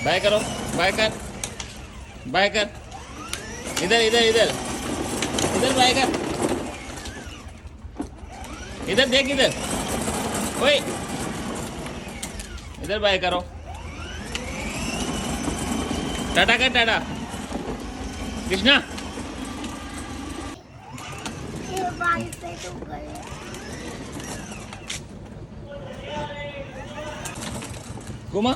Bye करो, bye कर, bye कर। इधर इधर इधर इधर बाय कर। इधर देख, इधर ओए, इधर बाय करो। टाटा कर, टाटा कृष्णा। घुमा।